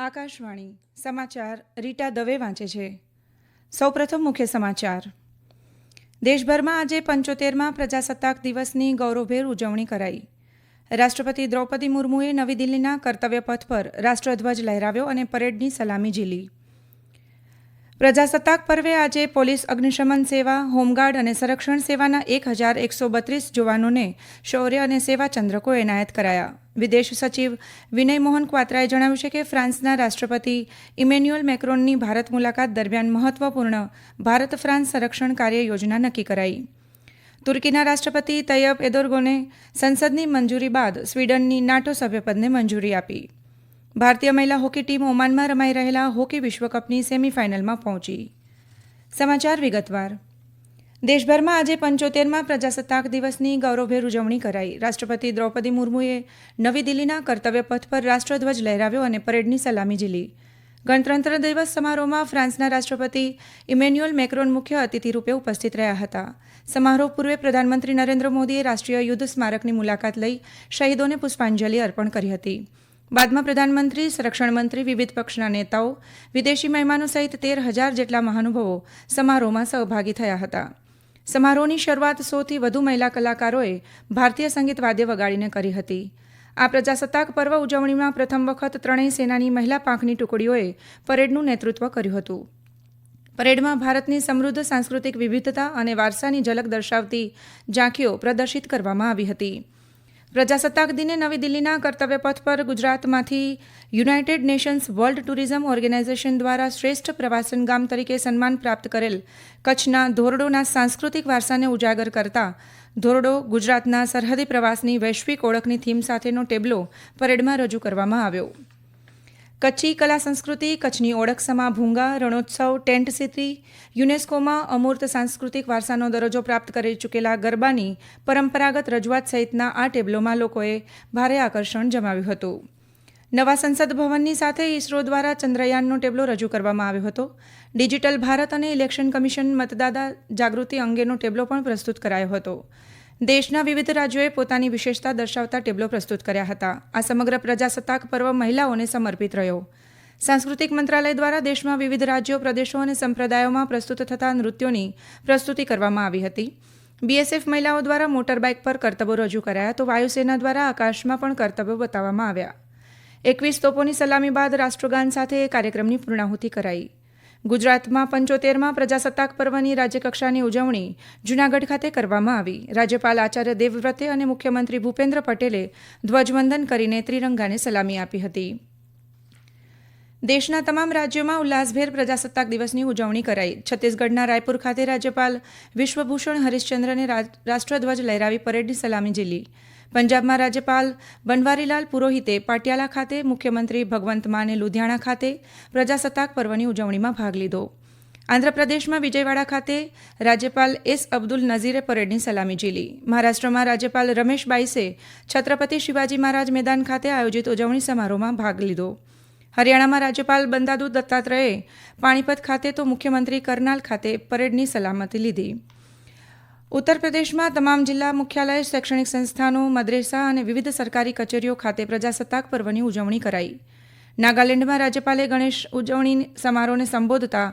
આકાશવાણી સમાચાર રીટા દવે વાંચે છે. સૌપ્રથમ મુખ્ય સમાચાર. દેશભરમાં આજે 75મા પ્રજાસત્તાક દિવસની ગૌરવભેર ઉજવણી કરાઈ. રાષ્ટ્રપતિ દ્રૌપદી મુર્મુએ નવી દિલ્હીના કર્તવ્ય પથ પર રાષ્ટ્રધ્વજ લહેરાવ્યો અને પરેડની સલામી ઝીલી. પ્રજાસત્તાક પર્વે આજે પોલીસ, અગ્નિશમન સેવા, હોમગાર્ડ અને સંરક્ષણ સેવાના 1132 જવાનોને શૌર્ય અને સેવા ચંદ્રકો એનાયત કરાયા. વિદેશ સચિવ વિનય મોહન ક્વાત્રાએ જણાવ્યું છે કે ફ્રાન્સના રાષ્ટ્રપતિ ઇમેન્યુઅલ મેક્રોનની ભારત મુલાકાત દરમિયાન મહત્વપૂર્ણ ભારત ફ્રાન્સ સંરક્ષણ કાર્ય યોજના નક્કી કરાઈ. તુર્કીના રાષ્ટ્રપતિ તૈયબ એર્દોગને સંસદની મંજૂરી બાદ સ્વીડનની નાટો સભ્યપદને મંજૂરી આપી. ભારતીય મહિલા હોકી ટીમ ઓમાનમાં રમાઈ રહેલા હોકી વિશ્વકપની સેમીફાઇનલમાં પહોંચી. સમાચાર વિગતવાર. દેશભરમાં આજે 75મા પ્રજાસત્તાક દિવસની ગૌરવભેર ઉજવણી કરાઈ. રાષ્ટ્રપતિ દ્રૌપદી મુર્મુએ નવી દિલ્હીના કર્તવ્ય પથ પર રાષ્ટ્રધ્વજ લહેરાવ્યો અને પરેડની સલામી ઝીલી. ગણતંત્ર દિવસ સમારોહમાં ફ્રાન્સના રાષ્ટ્રપતિ ઇમેન્યુઅલ મેક્રોન મુખ્ય અતિથિ રૂપે ઉપસ્થિત રહ્યા હતા. સમારોહ પૂર્વે પ્રધાનમંત્રી નરેન્દ્ર મોદીએ રાષ્ટ્રીય યુદ્ધ સ્મારકની મુલાકાત લઈ શહીદોને પુષ્પાંજલિ અર્પણ કરી હતી. બાદમાં પ્રધાનમંત્રી, સંરક્ષણ મંત્રી, વિવિધ પક્ષના નેતાઓ, વિદેશી મહેમાનો સહિત 13,000 જેટલા મહાનુભાવો સમારોહમાં સહભાગી થયા હતા. સમારોહની શરૂઆત 100થી વધુ મહિલા કલાકારોએ ભારતીય સંગીત વાદ્ય વગાડીને કરી હતી. આ પ્રજાસત્તાક પર્વ ઉજવણીમાં પ્રથમ વખત ત્રણેય સેનાની મહિલા પાંખની ટુકડીઓએ પરેડનું નેતૃત્વ કર્યું હતું. પરેડમાં ભારતની સમૃદ્ધ સાંસ્કૃતિક વિવિધતા અને વારસાની ઝલક દર્શાવતી ઝાંખીઓ પ્રદર્શિત કરવામાં આવી હતી. પ્રજાસત્તાક દિને નવી દિલ્હીના કર્તવ્ય પથ પર ગુજરાતમાંથી United Nations World Tourism Organization દ્વારા શ્રેષ્ઠ પ્રવાસન ગામ તરીકે સન્માન પ્રાપ્ત કરેલ કચ્છના ધોરડોના સાંસ્કૃતિક વારસાને ઉજાગર કરતા ધોરડો ગુજરાતના સરહદી પ્રવાસની વૈશ્વિક ઓળખની થીમ સાથેનો ટેબ્લો પરેડમાં રજૂ કરવામાં આવ્યો. કચ્છી કલા સંસ્કૃતિ, કચ્છની ઓળખ સમા ભૂંગા, રણોત્સવ, ટેન્ટ સિટી, યુનેસ્કોમાં અમૂર્ત સાંસ્કૃતિક વારસાનો દરજ્જો પ્રાપ્ત કરી ચૂકેલા ગરબાની પરંપરાગત રજૂઆત સહિતના આ ટેબ્લોમાં લોકોએ ભારે આકર્ષણ જમાવ્યું હતું. નવા સંસદ ભવનની સાથે ઇસરો દ્વારા ચંદ્રયાનનો ટેબ્લો રજૂ કરવામાં આવ્યો હતો. ડિજિટલ ભારત અને ઇલેક્શન કમિશન મતદાતા જાગૃતિ અંગેનો ટેબ્લો પણ પ્રસ્તુત કરાયો હતો. દેશના વિવિધ રાજ્યોએ પોતાની વિશેષતા દર્શાવતા ટેબ્લો પ્રસ્તુત કર્યા હતા. આ સમગ્ર પ્રજાસત્તાક પર્વ મહિલાઓને સમર્પિત રહ્યો. સાંસ્કૃતિક મંત્રાલય દ્વારા દેશમાં વિવિધ રાજ્યો, પ્રદેશો અને સંપ્રદાયોમાં પ્રસ્તુત થતા નૃત્યોની પ્રસ્તુતિ કરવામાં આવી હતી. બીએસએફ મહિલાઓ દ્વારા મોટરબાઇક પર કરતબો રજૂ કરાયા તો વાયુસેના દ્વારા આકાશમાં પણ કરતબો બતાવવામાં આવ્યા. 21 તોપોની સલામી બાદ રાષ્ટ્રગાન સાથે કાર્યક્રમની પૂર્ણાહુતિ કરાઈ. ગુજરાતમાં 75મા પ્રજાસત્તાક પર્વની રાજ્યકક્ષાની ઉજવણી જૂનાગઢ ખાતે કરવામાં આવી. રાજ્યપાલ આચાર્ય દેવવ્રતે અને મુખ્યમંત્રી ભૂપેન્દ્ર પટેલે ધ્વજવંદન કરીને ત્રિરંગાને સલામી આપી હતી. દેશના તમામ રાજ્યોમાં ઉલ્લાસભેર પ્રજાસત્તાક દિવસની ઉજવણી કરાઈ. છત્તીસગઢના રાયપુર ખાતે રાજ્યપાલ વિશ્વભૂષણ હરિશ્ચંદ્રને રાષ્ટ્રધ્વજ લહેરાવી પરેડની સલામી ઝીલી. પંજાબમાં રાજ્યપાલ બનવારીલાલ પુરોહિતે પાટિયાલા ખાતે, મુખ્યમંત્રી ભગવંત માને લુધિયાણા ખાતે પ્રજાસત્તાક પર્વની ઉજવણીમાં ભાગ લીધો. આંધ્રપ્રદેશમાં વિજયવાડા ખાતે રાજ્યપાલ એસ અબ્દુલ નઝીરે પરેડની સલામી ઝીલી. મહારાષ્ટ્રમાં રાજ્યપાલ રમેશ બાઇસે છત્રપતિ શિવાજી મહારાજ મેદાન ખાતે આયોજિત ઉજવણી સમારોહમાં ભાગ લીધો. હરિયાણામાં રાજ્યપાલ બંદારુ દત્તાત્રેયે પાણીપત ખાતે તો મુખ્યમંત્રી કરનાલ ખાતે પરેડની સલામતી લીધી. ઉત્તર પ્રદેશમાં તમામ જિલ્લા મુખ્યાલય, શૈક્ષણિક સંસ્થાનો, મદ્રેસા અને વિવિધ સરકારી કચેરીઓ ખાતે પ્રજાસત્તાક પર્વની ઉજવણી કરાઈ. નાગાલેન્ડમાં રાજ્યપાલે ગણેશ ઉજવણી સમારોહને સંબોધતા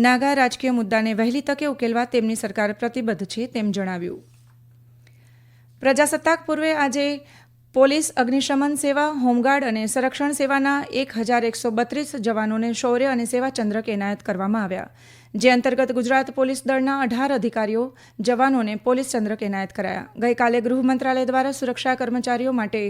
નાગા રાજકીય મુદ્દાને વહેલી તકે ઉકેલવા તેમની સરકાર પ્રતિબદ્ધ છે તેમ જણાવ્યું. પ્રજાસત્તાક પૂર્વે આજે પોલીસ, અગ્નિશમન સેવા, હોમગાર્ડ અને સંરક્ષણ સેવાના 1132 જવાનોને શૌર્ય અને સેવા ચંદ્રક એનાયત કરવામાં આવ્યા. જે અંતર્ગત ગુજરાત પોલીસ દળના 18 અધિકારીઓ, જવાનોને પોલીસ ચંદ્રક એનાયત કરાયા. ગઈકાલે ગૃહ મંત્રાલય દ્વારા સુરક્ષા કર્મચારીઓ માટે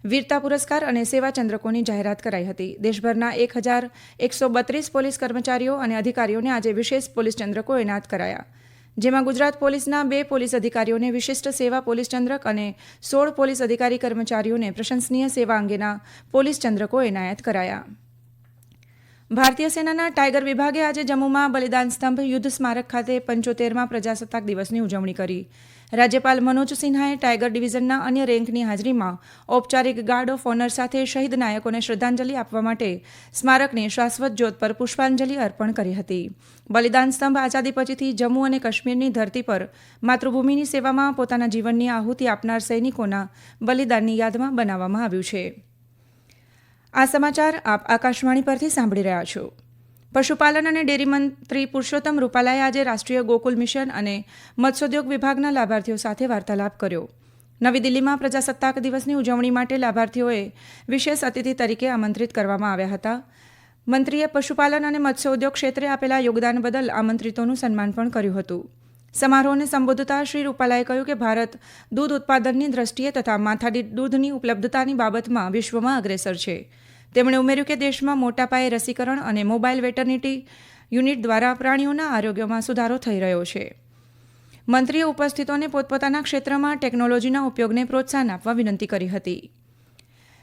વીરતા પુરસ્કાર અને સેવા ચંદ્રકોની જાહેરાત કરાઈ હતી. દેશભરના 1132 પોલીસ કર્મચારીઓ અને અધિકારીઓને આજે વિશેષ પોલીસ ચંદ્રકો એનાયત કરાયા. જેમાં ગુજરાત પોલીસના 2 પોલીસ અધિકારીઓને વિશિષ્ટ સેવા પોલીસ ચંદ્રક અને 16 પોલીસ અધિકારી કર્મચારીઓને પ્રશંસનીય સેવા અંગેના પોલીસ ચંદ્રકો એનાયત કરાયા. ભારતીય સેનાના ટાઇગર વિભાગે આજે જમ્મુમાં બલિદાન સ્તંભ યુદ્ધ સ્મારક ખાતે 75મા પ્રજાસત્તાક દિવસની ઉજવણી કરી. રાજ્યપાલ મનોજ સિન્હાએ ટાઇગર ડિવિઝનના અન્ય રેન્કની હાજરીમાં ઔપચારિક ગાર્ડ ઓફ ઓનર સાથે શહીદ નાયકોને શ્રદ્ધાંજલિ આપવા માટે સ્મારકની શાશ્વત જ્યોત પર પુષ્પાંજલિ અર્પણ કરી હતી. બલિદાન સ્તંભ આઝાદી પછીથી જમ્મુ અને કાશ્મીરની ધરતી પર માતૃભૂમિની સેવામાં પોતાના જીવનની આહુતિ આપનાર સૈનિકોના બલિદાનની યાદમાં બનાવવામાં આવ્યું છે. આ સમાચાર આપ આકાશવાણી પરથી સાંભળી રહ્યા છો. પશુપાલન અને ડેરી મંત્રી પુરુષોત્તમ રૂપાલાએ આજે રાષ્ટ્રીય ગોકુલ મિશન અને મત્સ્યોદ્યોગ વિભાગના લાભાર્થીઓ સાથે વાર્તાલાપ કર્યો. નવી દિલ્હીમાં પ્રજાસત્તાક દિવસની ઉજવણી માટે લાભાર્થીઓએ વિશેષ અતિથિ તરીકે આમંત્રિત કરવામાં આવ્યા હતા. મંત્રીએ પશુપાલન અને મત્સ્યોદ્યોગ ક્ષેત્રે આપેલા યોગદાન બદલ આમંત્રિતોનું સન્માન પણ કર્યું હતું. સમારોહને સંબોધતા શ્રી રૂપાલાએ કહ્યું કે ભારત દૂધ ઉત્પાદનની દ્રષ્ટિએ તથા માથાદીઠ દૂધની ઉપલબ્ધતાની બાબતમાં વિશ્વમાં અગ્રેસર છે. તેમણે ઉમેર્યું કે દેશમાં મોટા પાયે રસીકરણ અને મોબાઈલ વેટરનિટી યુનિટ દ્વારા પ્રાણીઓના આરોગ્યમાં સુધારો થઈ રહ્યો છે. મંત્રીએ ઉપસ્થિતોને પોતપોતાના ક્ષેત્રમાં ટેકનોલોજીના ઉપયોગને પ્રોત્સાહન આપવા વિનંતી કરી હતી.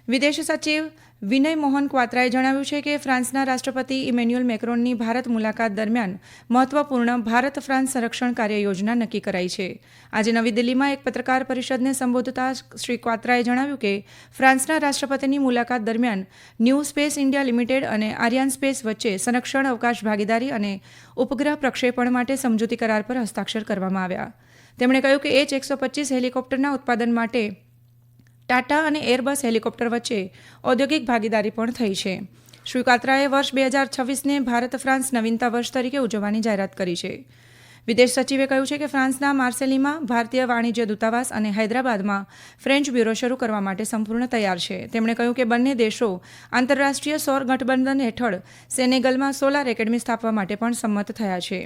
વિદેશ સચિવ વિનય મોહન ક્વાત્રાએ જણાવ્યું છે કે ફ્રાન્સના રાષ્ટ્રપતિ ઇમેન્યુઅલ મેક્રોનની ભારત મુલાકાત દરમિયાન મહત્વપૂર્ણ ભારત ફ્રાન્સ સંરક્ષણ કાર્ય યોજના નક્કી કરાઈ છે. આજે નવી દિલ્હીમાં એક પત્રકાર પરિષદને સંબોધતા શ્રી ક્વાત્રાએ જણાવ્યું કે ફ્રાન્સના રાષ્ટ્રપતિની મુલાકાત દરમિયાન ન્યૂ સ્પેસ ઇન્ડિયા લિમિટેડ અને આર્યાન સ્પેસ વચ્ચે સંરક્ષણ અવકાશ ભાગીદારી અને ઉપગ્રહ પ્રક્ષેપણ માટે સમજૂતી કરાર પર હસ્તાક્ષર કરવામાં આવ્યા. તેમણે કહ્યું કે H-125 હેલિકોપ્ટરના ઉત્પાદન માટે ટાટા અને એરબસ હેલિકોપ્ટર વચ્ચે ઔદ્યોગિક ભાગીદારી પણ થઈ છે. શ્રી ક્વાત્રાએ વર્ષ 2026ને ભારત ફ્રાન્સ નવીનતા વર્ષ તરીકે ઉજવવાની જાહેરાત કરી છે. વિદેશ સચિવે કહ્યું છે કે ફ્રાન્સના માર્સેલીમાં ભારતીય વાણિજ્ય દૂતાવાસ અને હૈદરાબાદમાં ફ્રેન્ચ બ્યુરો શરૂ કરવા માટે સંપૂર્ણ તૈયાર છે. તેમણે કહ્યું કે બંને દેશો આંતરરાષ્ટ્રીય સૌર ગઠબંધન હેઠળ સેનેગલમાં સોલાર એકેડમી સ્થાપવા માટે પણ સંમત થયા છે.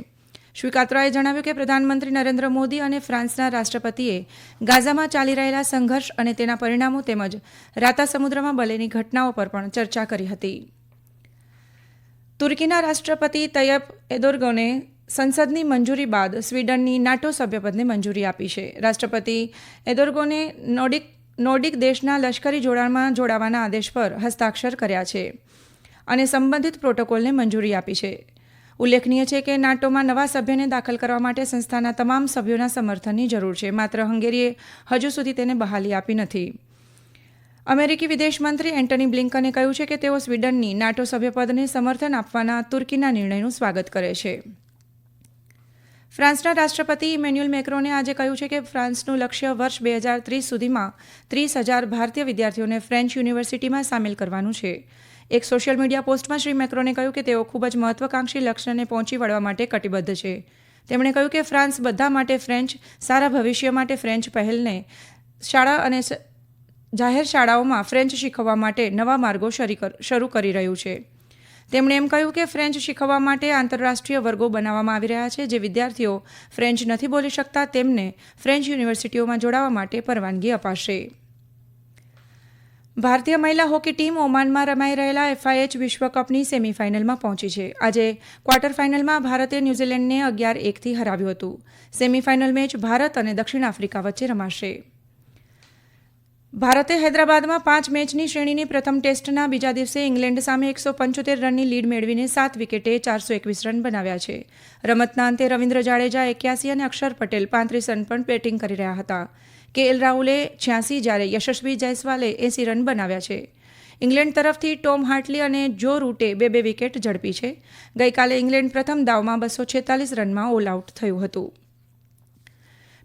શ્રી ક્વાત્રાએ જણાવ્યું કે પ્રધાનમંત્રી નરેન્દ્ર મોદી અને ફ્રાન્સના રાષ્ટ્રપતિએ ગાઝામાં ચાલી રહેલા સંઘર્ષ અને તેના પરિણામો તેમજ રાતા સમુદ્રમાં બલેની ઘટનાઓ પર પણ ચર્ચા કરી હતી. તુર્કીના રાષ્ટ્રપતિ તય્યપ એર્દોગને સંસદની મંજૂરી બાદ સ્વીડનની નાટો સભ્યપદને મંજૂરી આપી છે. રાષ્ટ્રપતિ એર્દોગને નોર્ડિક દેશના લશ્કરી જોડાણમાં જોડાવાના આદેશ પર હસ્તાક્ષર કર્યા છે અને સંબંધિત પ્રોટોકોલને મંજૂરી આપી છે. ઉલ્લેખનીય છે કે નાટોમાં નવા સભ્યને દાખલ કરવા માટે સંસ્થાના તમામ સભ્યોના સમર્થનની જરૂર છે. માત્ર હંગેરીએ હજુ સુધી તેને બહાલી આપી નથી. અમેરિકી વિદેશ મંત્રી એન્ટની બ્લિંકને કહ્યું છે કે તેઓ સ્વીડનની નાટો સભ્યપદને સમર્થન આપવાના તુર્કીના નિર્ણયનું સ્વાગત કરે છે. ફ્રાન્સના રાષ્ટ્રપતિ ઇમેન્યુઅલ મેક્રોને આજે કહ્યું છે કે ફ્રાન્સનું લક્ષ્ય વર્ષ 2030 સુધીમાં 30,000 ભારતીય વિદ્યાર્થીઓને ફ્રેન્ચ યુનિવર્સિટીમાં સામેલ કરવાનું છે. એક સોશિયલ મીડિયા પોસ્ટમાં શ્રી મેક્રોને કહ્યું કે તેઓ ખૂબ જ મહત્વાકાંક્ષી લક્ષ્યને પહોંચી વળવા માટે કટિબદ્ધ છે. તેમણે કહ્યું કે ફ્રાન્સ બધા માટે ફ્રેન્ચ સારા ભવિષ્ય માટે ફ્રેન્ચ પહેલને શાળા અને જાહેર શાળાઓમાં ફ્રેન્ચ શીખવવા માટે નવા માર્ગો શરૂ કરી રહ્યું છે. તેમણે એમ કહ્યું કે ફ્રેન્ચ શીખવવા માટે આંતરરાષ્ટ્રીય વર્ગો બનાવવામાં આવી રહ્યા છે. જે વિદ્યાર્થીઓ ફ્રેન્ચ નથી બોલી શકતા તેમને ફ્રેન્ચ યુનિવર્સિટીઓમાં જોડાવા માટે પરવાનગી અપાશે. ભારતીય મહિલા હોકી ટીમ ઓમાનમાં રમાઈ રહેલા FIH વિશ્વકપની સેમીફાઇનલમાં પહોંચી છે. આજે ક્વાર્ટર ફાઇનલમાં ભારતે ન્યૂઝીલેન્ડને 11-1થી હરાવ્યું હતું. સેમીફાઇનલ મેચ ભારત અને દક્ષિણ આફ્રિકા વચ્ચે રમાશે. ભારતે હૈદરાબાદમાં 5 મેચની શ્રેણીની પ્રથમ ટેસ્ટના બીજા દિવસે ઇંગ્લેન્ડ સામે 175 રનની લીડ મેળવીને 7 વિકેટે 421 રન બનાવ્યા છે. રમતના અંતે રવિન્દ્ર જાડેજા 81 અને અક્ષર પટેલ 35 રન પર બેટિંગ કરી રહ્યા હતા. KL રાહુલે 86 જ્યારે યશસ્વી જયસ્વાલે 80 રન બનાવ્યા છે. ઇંગ્લેન્ડ તરફથી ટોમ હાર્ટલી અને જો રૂટે 2 વિકેટ ઝડપી છે. ગઈકાલે ઇંગ્લેન્ડ પ્રથમ દાવમાં 246 રનમાં ઓલ આઉટ થયું હતું.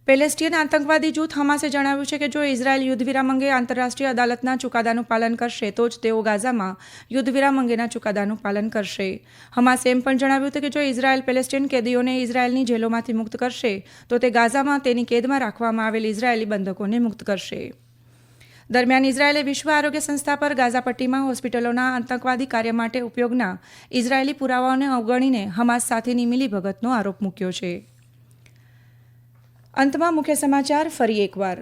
પેલેસ્ટિયન આતંકવાદી જૂથ હમાસે જણાવ્યું છે કે જો ઇઝરાયેલ યુદ્ધવિરામ અંગે આંતરરાષ્ટ્રીય અદાલતના ચુકાદાનું પાલન કરશે તો જ તેઓ ગાઝામાં યુદ્ધવિરામ અંગેના ચુકાદાનું પાલન કરશે. હમાસે એમ પણ જણાવ્યું હતું કે જો ઇઝરાયેલ પેલેસ્ટિયન કેદીઓને ઇઝરાયેલની જેલોમાંથી મુક્ત કરશે તો તે ગાઝામાં તેની કેદમાં રાખવામાં આવેલ ઇઝરાયેલી બંધકોને મુક્ત કરશે. દરમિયાન ઇઝરાયેલે વિશ્વ આરોગ્ય સંસ્થા પર ગાઝા પટ્ટીમાં હોસ્પિટલોના આતંકવાદી કાર્ય માટે ઉપયોગના ઇઝરાયેલી પુરાવાઓને અવગણીને હમાસ સાથેની મિલીભગતનો આરોપ મૂક્યો છે. અંતમાં મુખ્ય સમાચાર ફરી એકવાર.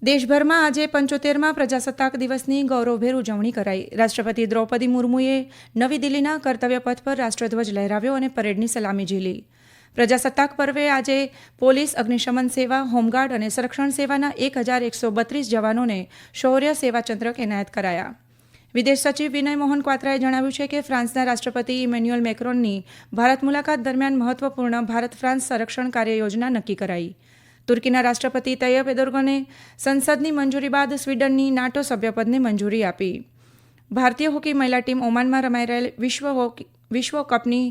દેશભરમાં આજે 75મા પ્રજાસત્તાક દિવસની ગૌરવભેર ઉજવણી કરાઈ. રાષ્ટ્રપતિ દ્રૌપદી મુર્મુએ નવી દિલ્હીના કર્તવ્ય પથ પર રાષ્ટ્રધ્વજ લહેરાવ્યો અને પરેડની સલામી ઝીલી. પ્રજાસત્તાક પર્વે આજે પોલીસ, અગ્નિશમન સેવા, હોમગાર્ડ અને સંરક્ષણ સેવાના 1132 જવાનોને શૌર્ય સેવા ચંદ્રક એનાયત કરાયા. વિદેશ સચિવ વિનય મોહન ક્વાત્રાએ જણાવ્યું છે કે ફ્રાન્સના રાષ્ટ્રપતિ ઇમેન્યુઅલ મેક્રોનની ભારત મુલાકાત દરમિયાન મહત્વપૂર્ણ ભારત ફ્રાન્સ સંરક્ષણ કાર્ય યોજના નક્કી કરાઈ. તુર્કીના રાષ્ટ્રપતિ તય્યપ એર્દોગને સંસદની મંજૂરી બાદ સ્વીડનની નાટો સભ્યપદને મંજૂરી આપી. ભારતીય હોકી મહિલા ટીમ ઓમાનમાં રમાઈ રહેલ વિશ્વકપની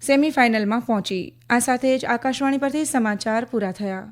સેમીફાઇનલમાં પહોંચી. આ સાથે જ આકાશવાણી પરથી સમાચાર પૂરા થયા.